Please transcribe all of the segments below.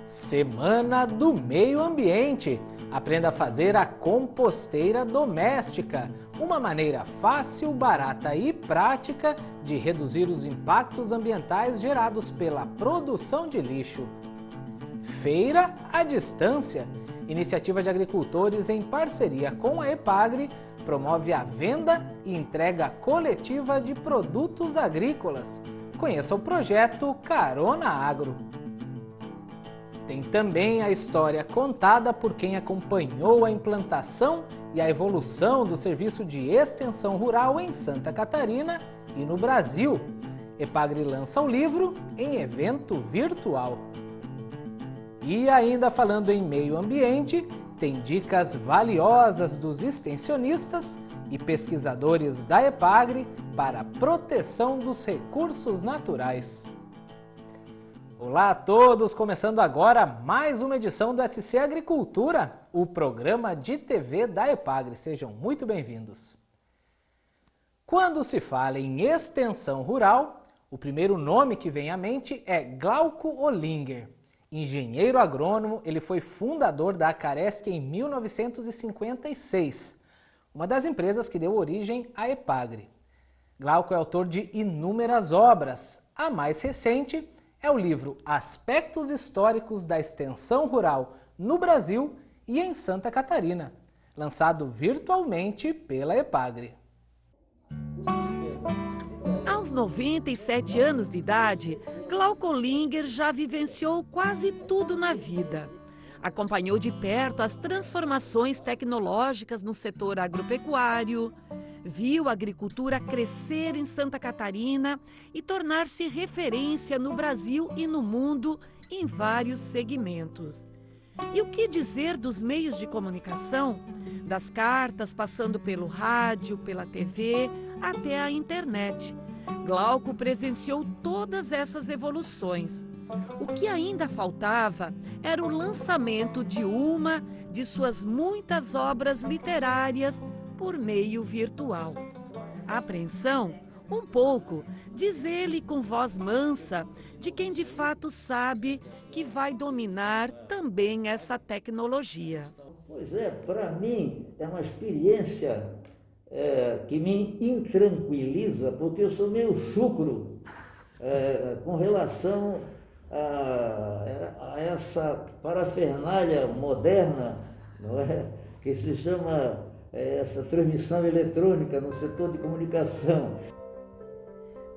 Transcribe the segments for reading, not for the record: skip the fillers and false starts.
Semana do Meio Ambiente. Aprenda a fazer a composteira doméstica, uma maneira fácil, barata e prática de reduzir os impactos ambientais gerados pela produção de lixo. Feira à Distância. Iniciativa de agricultores em parceria com a EPAGRE promove a venda e entrega coletiva de produtos agrícolas. Conheça o projeto Carona Agro. Tem também a história contada por quem acompanhou a implantação e a evolução do serviço de extensão rural em Santa Catarina e no Brasil. EPAGRE lança o livro em evento virtual. E ainda falando em meio ambiente, tem dicas valiosas dos extensionistas e pesquisadores da EPAGRE para a proteção dos recursos naturais. Olá a todos, começando agora mais uma edição do SC Agricultura, o programa de TV da EPAGRE. Sejam muito bem-vindos. Quando se fala em extensão rural, o primeiro nome que vem à mente é Glauco Olinger. Engenheiro agrônomo, ele foi fundador da Acaresc em 1956, uma das empresas que deu origem à EPAGRE. Glauco é autor de inúmeras obras. A mais recente é o livro Aspectos Históricos da Extensão Rural no Brasil e em Santa Catarina, lançado virtualmente pela EPAGRE. Aos 97 anos de idade, Glauco Olinger já vivenciou quase tudo na vida. Acompanhou de perto as transformações tecnológicas no setor agropecuário, viu a agricultura crescer em Santa Catarina e tornar-se referência no Brasil e no mundo em vários segmentos. E o que dizer dos meios de comunicação? Das cartas, passando pelo rádio, pela TV, até a internet. Glauco presenciou todas essas evoluções. O que ainda faltava era o lançamento de uma de suas muitas obras literárias por meio virtual. A apreensão? Um pouco, diz ele com voz mansa, de quem de fato sabe que vai dominar também essa tecnologia. Pois é, para mim é uma experiência que me intranquiliza, porque eu sou meio chucro com relação a essa parafernália moderna, não é? Que se chama essa transmissão eletrônica no setor de comunicação.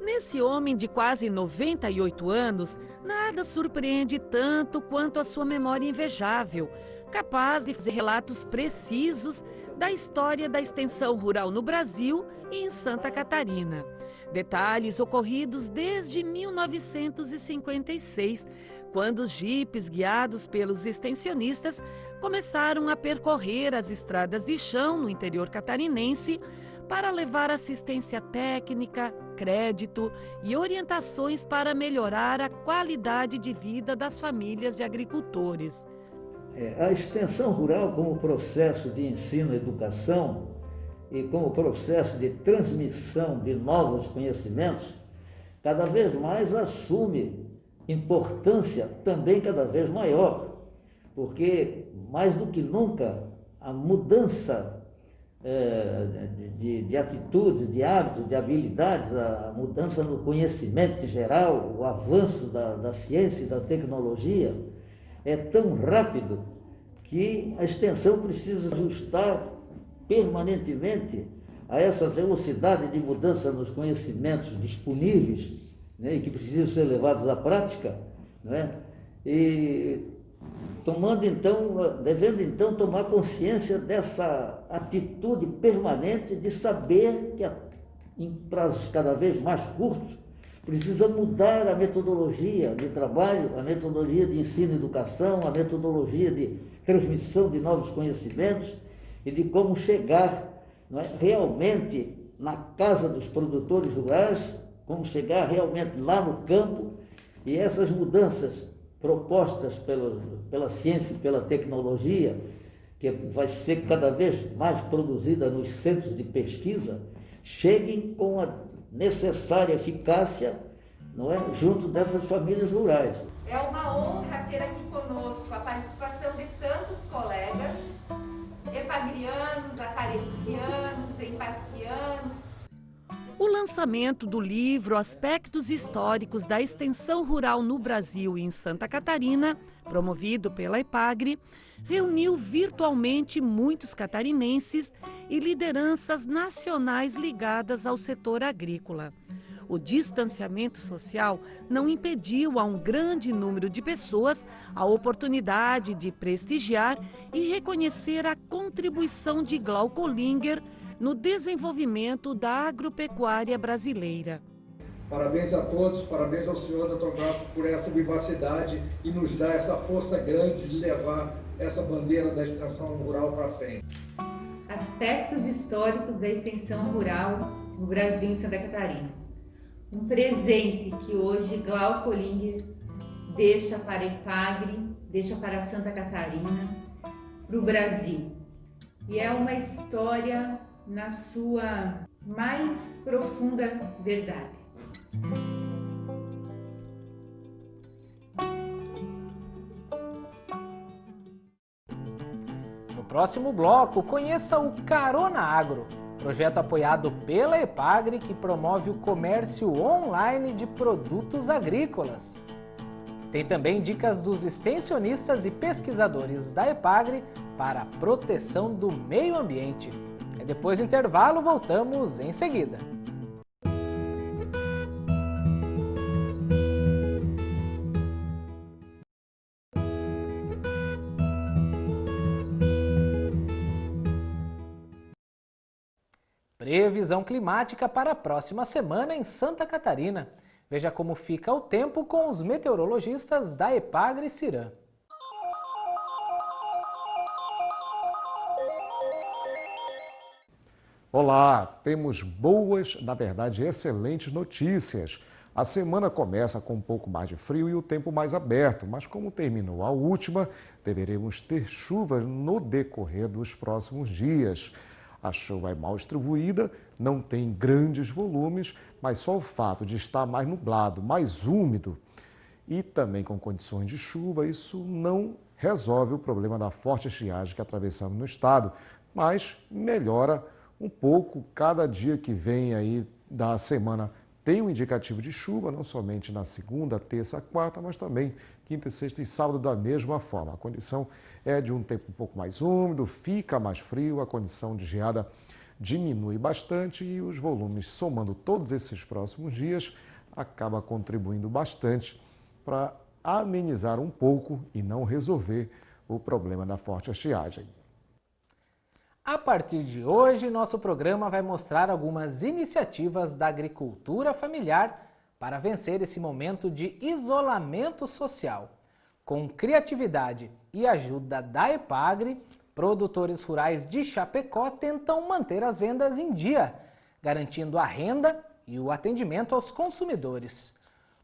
Nesse homem de quase 98 anos, nada surpreende tanto quanto a sua memória invejável, capaz de fazer relatos precisos da história da extensão rural no Brasil e em Santa Catarina. Detalhes ocorridos desde 1956, quando os jipes guiados pelos extensionistas começaram a percorrer as estradas de chão no interior catarinense para levar assistência técnica, crédito e orientações para melhorar a qualidade de vida das famílias de agricultores. A extensão rural como processo de ensino e educação e como processo de transmissão de novos conhecimentos, cada vez mais assume importância também cada vez maior, porque mais do que nunca a mudança de atitudes, de hábitos, de habilidades, a mudança no conhecimento em geral, o avanço da ciência e da tecnologia é tão rápido que a extensão precisa ajustar permanentemente a essa velocidade de mudança nos conhecimentos disponíveis, né, e que precisam ser levados à prática, né, e devendo então tomar consciência dessa atitude permanente de saber que em prazos cada vez mais curtos precisa mudar a metodologia de trabalho, a metodologia de ensino e educação, a metodologia de transmissão de novos conhecimentos e de como chegar, não é, realmente na casa dos produtores rurais, como chegar realmente lá no campo. E essas mudanças propostas pela ciência e pela tecnologia, que vai ser cada vez mais produzida nos centros de pesquisa, cheguem com a necessária eficácia, não é, junto dessas famílias rurais. É uma honra ter aqui conosco a participação de tantos colegas, epagrianos, acarecianos, empasquianos. O lançamento do livro Aspectos Históricos da Extensão Rural no Brasil e em Santa Catarina, promovido pela EPAGRE, reuniu virtualmente muitos catarinenses e lideranças nacionais ligadas ao setor agrícola. O distanciamento social não impediu a um grande número de pessoas a oportunidade de prestigiar e reconhecer a contribuição de Glauco Linger no desenvolvimento da agropecuária brasileira. Parabéns a todos, parabéns ao senhor Dr. Glauco por essa vivacidade e nos dar essa força grande de levar essa bandeira da extensão rural para frente. Aspectos históricos da extensão rural no Brasil e Santa Catarina. Um presente que hoje Glauco Linger deixa para a EPAGRE, deixa para Santa Catarina, para o Brasil. E é uma história na sua mais profunda verdade. No próximo bloco, conheça o Carona Agro, projeto apoiado pela EPAGRE que promove o comércio online de produtos agrícolas. Tem também dicas dos extensionistas e pesquisadores da EPAGRE para a proteção do meio ambiente. Depois do intervalo, voltamos em seguida. Previsão climática para a próxima semana em Santa Catarina. Veja como fica o tempo com os meteorologistas da EPAGRE Cirã. Olá, temos boas, na verdade excelentes notícias. A semana começa com um pouco mais de frio e o tempo mais aberto, mas como terminou a última, deveremos ter chuvas no decorrer dos próximos dias. A chuva é mal distribuída, não tem grandes volumes, mas só o fato de estar mais nublado, mais úmido e também com condições de chuva, isso não resolve o problema da forte estiagem que atravessamos no estado, mas melhora um pouco cada dia que vem aí da semana. Tem um indicativo de chuva, não somente na segunda, terça, quarta, mas também quinta, sexta e sábado da mesma forma. A condição é de um tempo um pouco mais úmido, fica mais frio, a condição de geada diminui bastante e os volumes, somando todos esses próximos dias, acaba contribuindo bastante para amenizar um pouco e não resolver o problema da forte estiagem. A partir de hoje, nosso programa vai mostrar algumas iniciativas da agricultura familiar para vencer esse momento de isolamento social. Com criatividade e ajuda da EPAGRE, produtores rurais de Chapecó tentam manter as vendas em dia, garantindo a renda e o atendimento aos consumidores.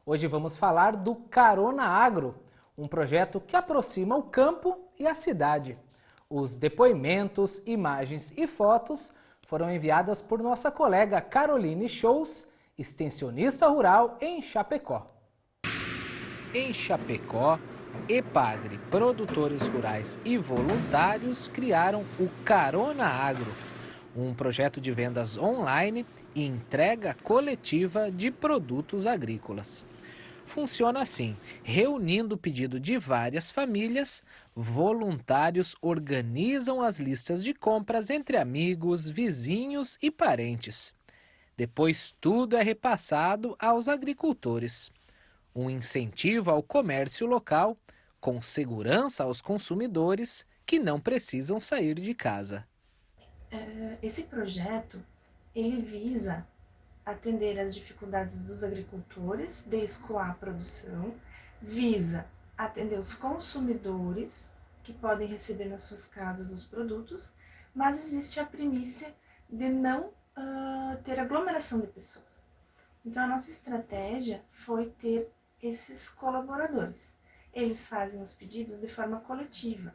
Hoje vamos falar do Carona Agro, um projeto que aproxima o campo e a cidade. Os depoimentos, imagens e fotos foram enviadas por nossa colega Caroline Shows, extensionista rural em Chapecó. Em Chapecó, EPAGRE, produtores rurais e voluntários criaram o Carona Agro, um projeto de vendas online e entrega coletiva de produtos agrícolas. Funciona assim: reunindo o pedido de várias famílias, voluntários organizam as listas de compras entre amigos, vizinhos e parentes. Depois tudo é repassado aos agricultores. Um incentivo ao comércio local, com segurança aos consumidores que não precisam sair de casa. Esse projeto, ele visa atender às dificuldades dos agricultores de escoar a produção, visa atender os consumidores que podem receber nas suas casas os produtos, mas existe a primícia de não ter aglomeração de pessoas. Então a nossa estratégia foi ter esses colaboradores. Eles fazem os pedidos de forma coletiva.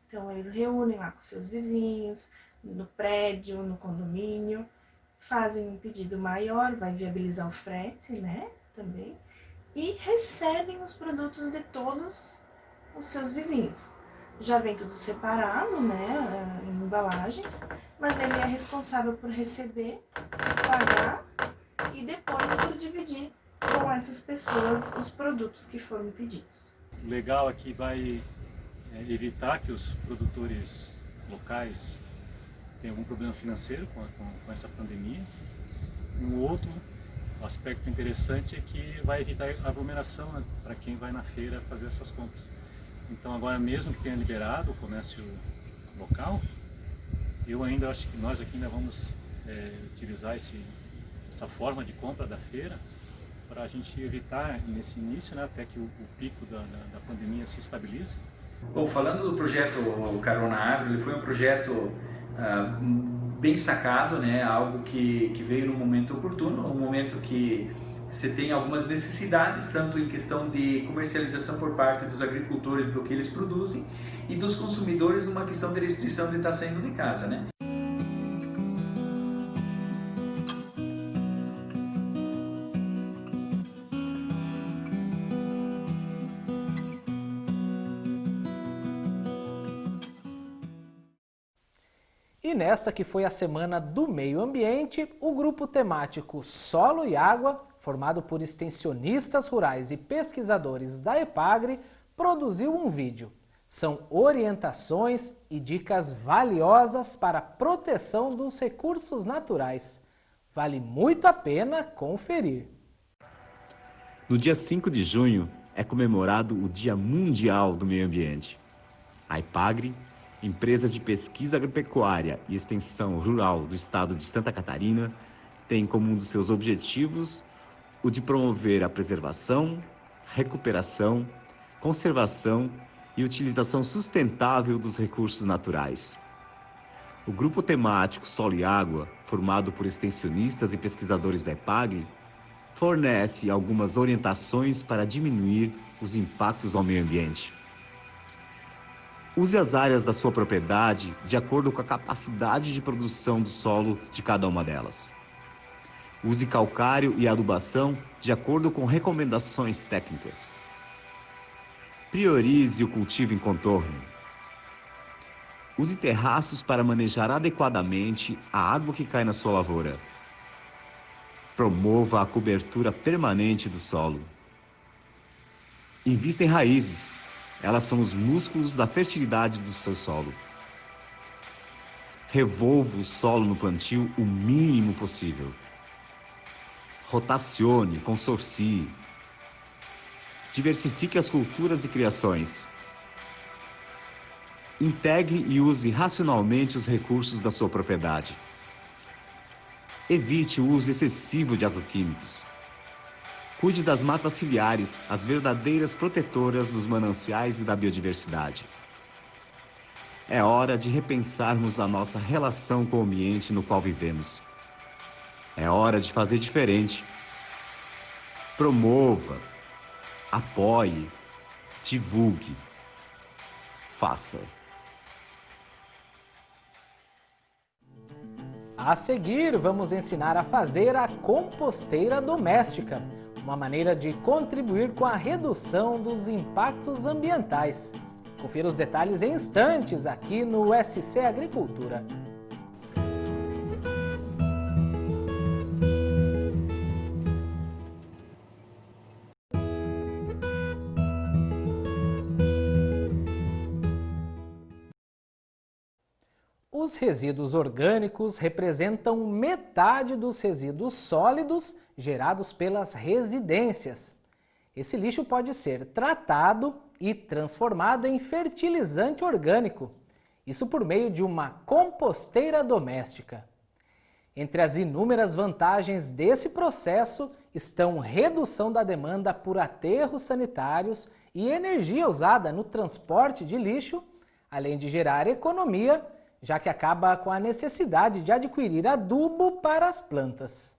Então eles reúnem lá com seus vizinhos, no prédio, no condomínio, fazem um pedido maior, vai viabilizar o frete, né, também, e recebem os produtos de todos os seus vizinhos. Já vem tudo separado, né, em embalagens, mas ele é responsável por receber, pagar e depois por dividir com essas pessoas os produtos que foram pedidos. O legal aqui vai evitar que os produtores locais tenham algum problema financeiro com essa pandemia. Um outro aspecto interessante é que vai evitar aglomeração, né, para quem vai na feira fazer essas compras. Então agora, mesmo que tenha liberado o comércio local, eu ainda acho que nós aqui ainda vamos utilizar essa forma de compra da feira para a gente evitar nesse início, né, até que o pico da pandemia se estabilize. Bom, falando do projeto Carona Agro, ele foi um projeto bem sacado, né, algo que veio no momento oportuno, um momento que você tem algumas necessidades, tanto em questão de comercialização por parte dos agricultores do que eles produzem e dos consumidores numa questão de restrição de estar saindo de casa, né? E nesta que foi a Semana do Meio Ambiente, o grupo temático Solo e Água, formado por extensionistas rurais e pesquisadores da EPAGRE, produziu um vídeo. São orientações e dicas valiosas para a proteção dos recursos naturais. Vale muito a pena conferir. No dia 5 de junho é comemorado o Dia Mundial do Meio Ambiente. A EPAGRE, empresa de pesquisa agropecuária e extensão rural do estado de Santa Catarina, tem como um dos seus objetivos o de promover a preservação, recuperação, conservação e utilização sustentável dos recursos naturais. O grupo temático Solo e Água, formado por extensionistas e pesquisadores da EPAGRE, fornece algumas orientações para diminuir os impactos ao meio ambiente. Use as áreas da sua propriedade de acordo com a capacidade de produção do solo de cada uma delas. Use calcário e adubação de acordo com recomendações técnicas. Priorize o cultivo em contorno. Use terraços para manejar adequadamente a água que cai na sua lavoura. Promova a cobertura permanente do solo. Invista em raízes. Elas são os músculos da fertilidade do seu solo. Revolva o solo no plantio o mínimo possível. Rotacione, consorcie. Diversifique as culturas e criações. Integre e use racionalmente os recursos da sua propriedade. Evite o uso excessivo de agroquímicos. Cuide das matas ciliares, as verdadeiras protetoras dos mananciais e da biodiversidade. É hora de repensarmos a nossa relação com o ambiente no qual vivemos. É hora de fazer diferente. Promova, apoie, divulgue, faça. A seguir, vamos ensinar a fazer a composteira doméstica, uma maneira de contribuir com a redução dos impactos ambientais. Confira os detalhes em instantes aqui no SC Agricultura. Os resíduos orgânicos representam metade dos resíduos sólidos gerados pelas residências. Esse lixo pode ser tratado e transformado em fertilizante orgânico, isso por meio de uma composteira doméstica. Entre as inúmeras vantagens desse processo estão redução da demanda por aterros sanitários e energia usada no transporte de lixo, além de gerar economia, já que acaba com a necessidade de adquirir adubo para as plantas.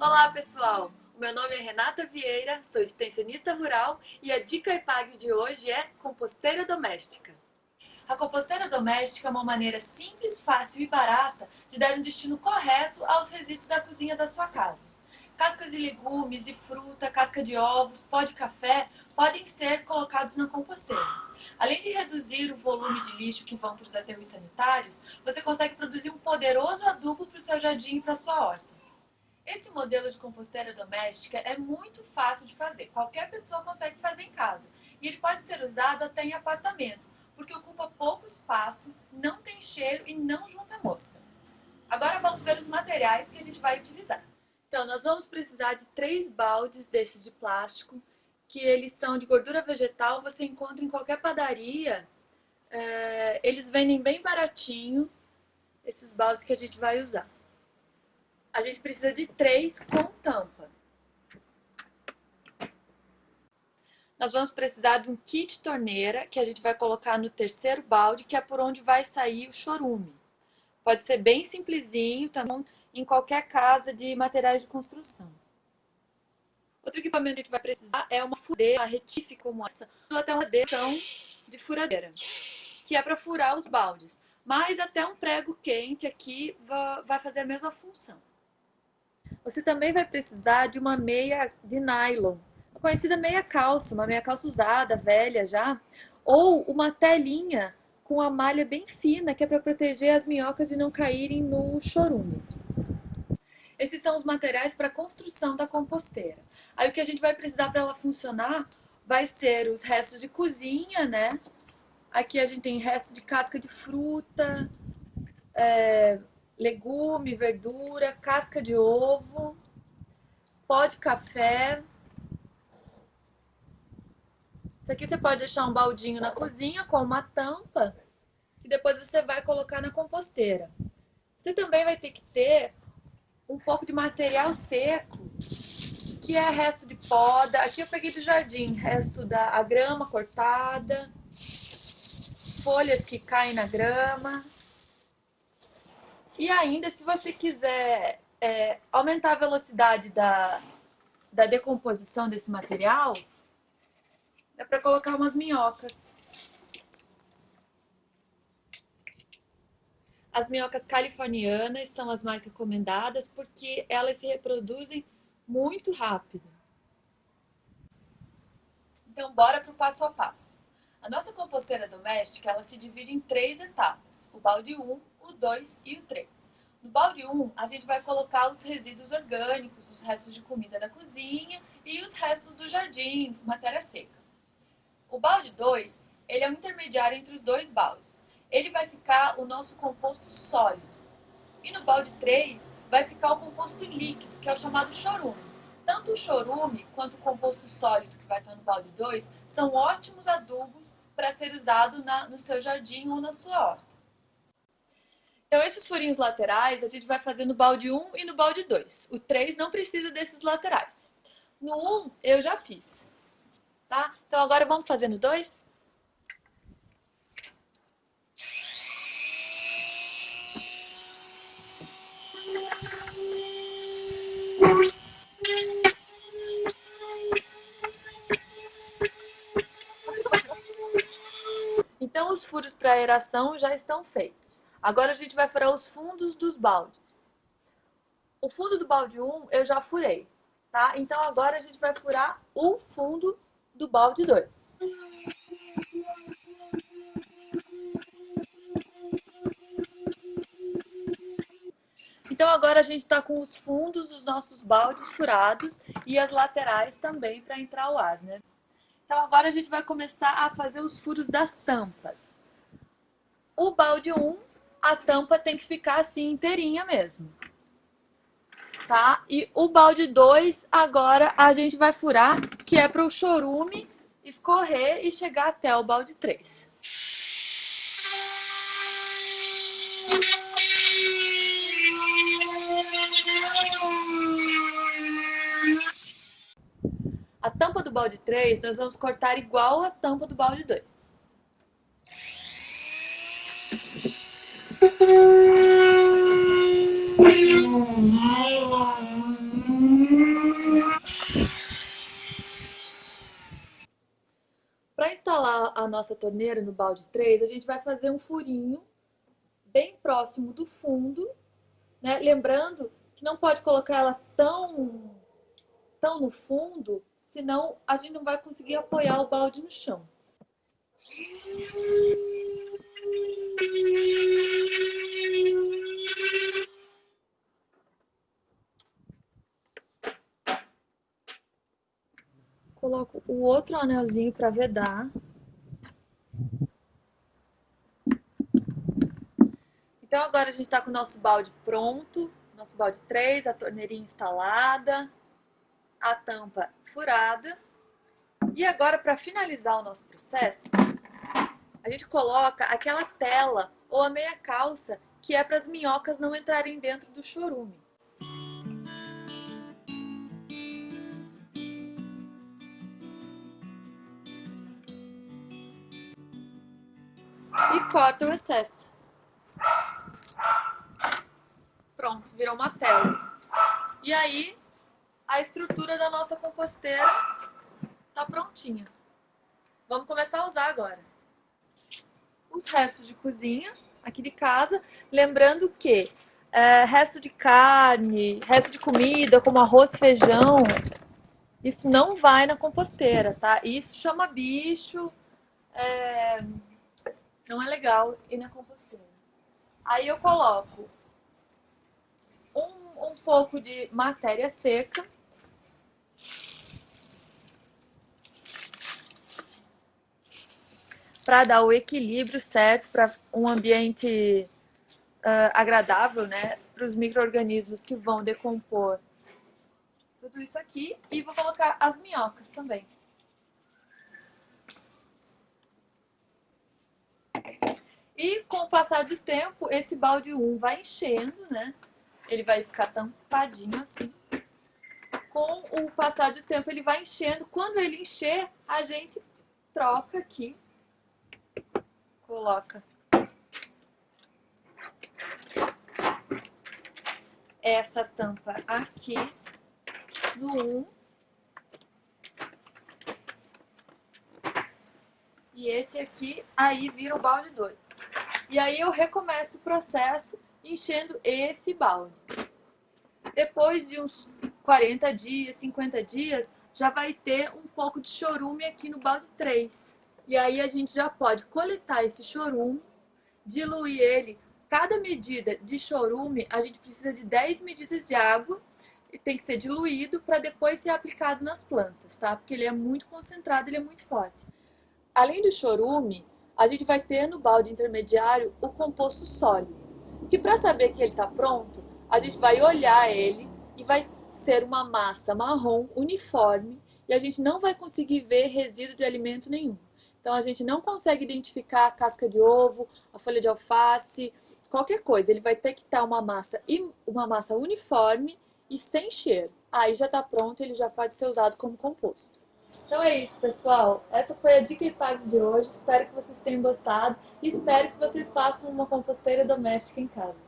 Olá pessoal, o meu nome é Renata Vieira, sou extensionista rural e a dica EPAGRE de hoje é composteira doméstica. A composteira doméstica é uma maneira simples, fácil e barata de dar um destino correto aos resíduos da cozinha da sua casa. Cascas de legumes, de fruta, casca de ovos, pó de café podem ser colocados na composteira. Além de reduzir o volume de lixo que vão para os aterros sanitários, você consegue produzir um poderoso adubo para o seu jardim e para a sua horta. Esse modelo de composteira doméstica é muito fácil de fazer, qualquer pessoa consegue fazer em casa. E ele pode ser usado até em apartamento, porque ocupa pouco espaço, não tem cheiro e não junta mosca. Agora vamos ver os materiais que a gente vai utilizar. Então, nós vamos precisar de 3 baldes desses de plástico, que eles são de gordura vegetal, você encontra em qualquer padaria. Eles vendem bem baratinho, esses baldes que a gente vai usar. A gente precisa de 3 com tampa. Nós vamos precisar de um kit torneira, que a gente vai colocar no 3º balde, que é por onde vai sair o chorume. Pode ser bem simplesinho, também em qualquer casa de materiais de construção. Outro equipamento que a gente vai precisar é uma furadeira, uma retífica como essa, ou até uma adesão de furadeira, que é para furar os baldes. Mas até um prego quente aqui vai fazer a mesma função. Você também vai precisar de uma meia de nylon, a conhecida meia calça, uma meia calça usada, velha já, ou uma telinha com a malha bem fina, que é para proteger as minhocas de não caírem no chorume. Esses são os materiais para a construção da composteira. Aí o que a gente vai precisar para ela funcionar vai ser os restos de cozinha, né? Aqui a gente tem resto de casca de fruta, legume, verdura, casca de ovo, pó de café. Isso aqui você pode deixar um baldinho na cozinha com uma tampa e depois você vai colocar na composteira. Você também vai ter que ter um pouco de material seco, que é resto de poda. Aqui eu peguei do jardim, resto da grama cortada, folhas que caem na grama. E ainda, se você quiser aumentar a velocidade da decomposição desse material, dá para colocar umas minhocas. As minhocas californianas são as mais recomendadas porque elas se reproduzem muito rápido. Então, bora para o passo a passo. A nossa composteira doméstica, ela se divide em 3 etapas, o balde 1, o 2 e o 3. No balde 1, a gente vai colocar os resíduos orgânicos, os restos de comida da cozinha e os restos do jardim, matéria seca. O balde 2, ele é um intermediário entre os 2 baldes. Ele vai ficar o nosso composto sólido. E no balde 3, vai ficar o composto líquido, que é o chamado chorume. Tanto o chorume quanto o composto sólido, que vai estar no balde 2, são ótimos adubos para ser usado no seu jardim ou na sua horta. Então, esses furinhos laterais a gente vai fazer no balde 1 e no balde 2. O 3 não precisa desses laterais. No 1, eu já fiz. Tá? Então, agora vamos fazer no 2? Então, os furos para aeração já estão feitos. Agora a gente vai furar os fundos dos baldes. O fundo do balde 1 eu já furei, tá? Então agora a gente vai furar o fundo do balde 2. Então agora a gente está com os fundos dos nossos baldes furados e as laterais também para entrar o ar, né? Então agora a gente vai começar a fazer os furos das tampas. O balde 1, a tampa tem que ficar assim inteirinha mesmo, tá? E o balde 2, agora a gente vai furar, que é para o chorume escorrer e chegar até o balde 3. A tampa do balde 3 nós vamos cortar igual a tampa do balde 2. Para instalar a nossa torneira no balde 3, a gente vai fazer um furinho bem próximo do fundo, né? Lembrando que não pode colocar ela tão no fundo, senão a gente não vai conseguir apoiar o balde no chão. Coloco o outro anelzinho para vedar. Então agora a gente está com o nosso balde pronto, nosso balde 3, a torneirinha instalada, a tampa furada. E agora, para finalizar o nosso processo, a gente coloca aquela tela ou a meia calça que é para as minhocas não entrarem dentro do chorume. E corta o excesso. Pronto, virou uma tela. E aí, a estrutura da nossa composteira tá prontinha. Vamos começar a usar agora. Os restos de cozinha aqui de casa, lembrando que resto de carne, resto de comida, como arroz, feijão, isso não vai na composteira, tá? Isso chama bicho, não é legal ir na composteira. Aí eu coloco um pouco de matéria seca. Para dar o equilíbrio certo, para um ambiente agradável, né, para os micro-organismos que vão decompor tudo isso aqui. E vou colocar as minhocas também. E com o passar do tempo, esse balde 1 vai enchendo, né? Ele vai ficar tampadinho assim. Com o passar do tempo, ele vai enchendo. Quando ele encher, a gente troca aqui. Coloca essa tampa aqui no 1 e esse aqui aí vira o balde 2. E aí eu recomeço o processo enchendo esse balde. Depois de uns 40 dias, 50 dias, já vai ter um pouco de chorume aqui no balde 3. E aí a gente já pode coletar esse chorume, diluir ele. Cada medida de chorume, a gente precisa de 10 medidas de água e tem que ser diluído para depois ser aplicado nas plantas, tá? Porque ele é muito concentrado, ele é muito forte. Além do chorume, a gente vai ter no balde intermediário o composto sólido, que para saber que ele está pronto, a gente vai olhar ele e vai ser uma massa marrom uniforme e a gente não vai conseguir ver resíduo de alimento nenhum. Então a gente não consegue identificar a casca de ovo, a folha de alface, qualquer coisa. Ele vai ter que estar uma massa uniforme e sem cheiro. Aí já está pronto, ele já pode ser usado como composto. Então é isso, pessoal. Essa foi a dica IPAGRE de hoje. Espero que vocês tenham gostado e espero que vocês façam uma composteira doméstica em casa.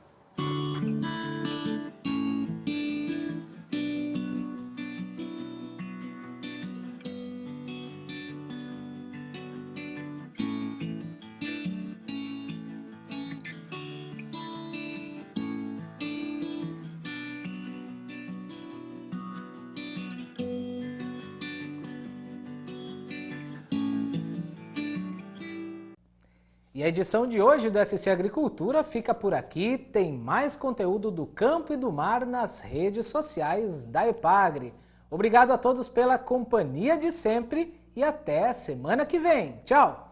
E a edição de hoje do SC Agricultura fica por aqui. Tem mais conteúdo do campo e do mar nas redes sociais da IPAGRE. Obrigado a todos pela companhia de sempre e até semana que vem. Tchau!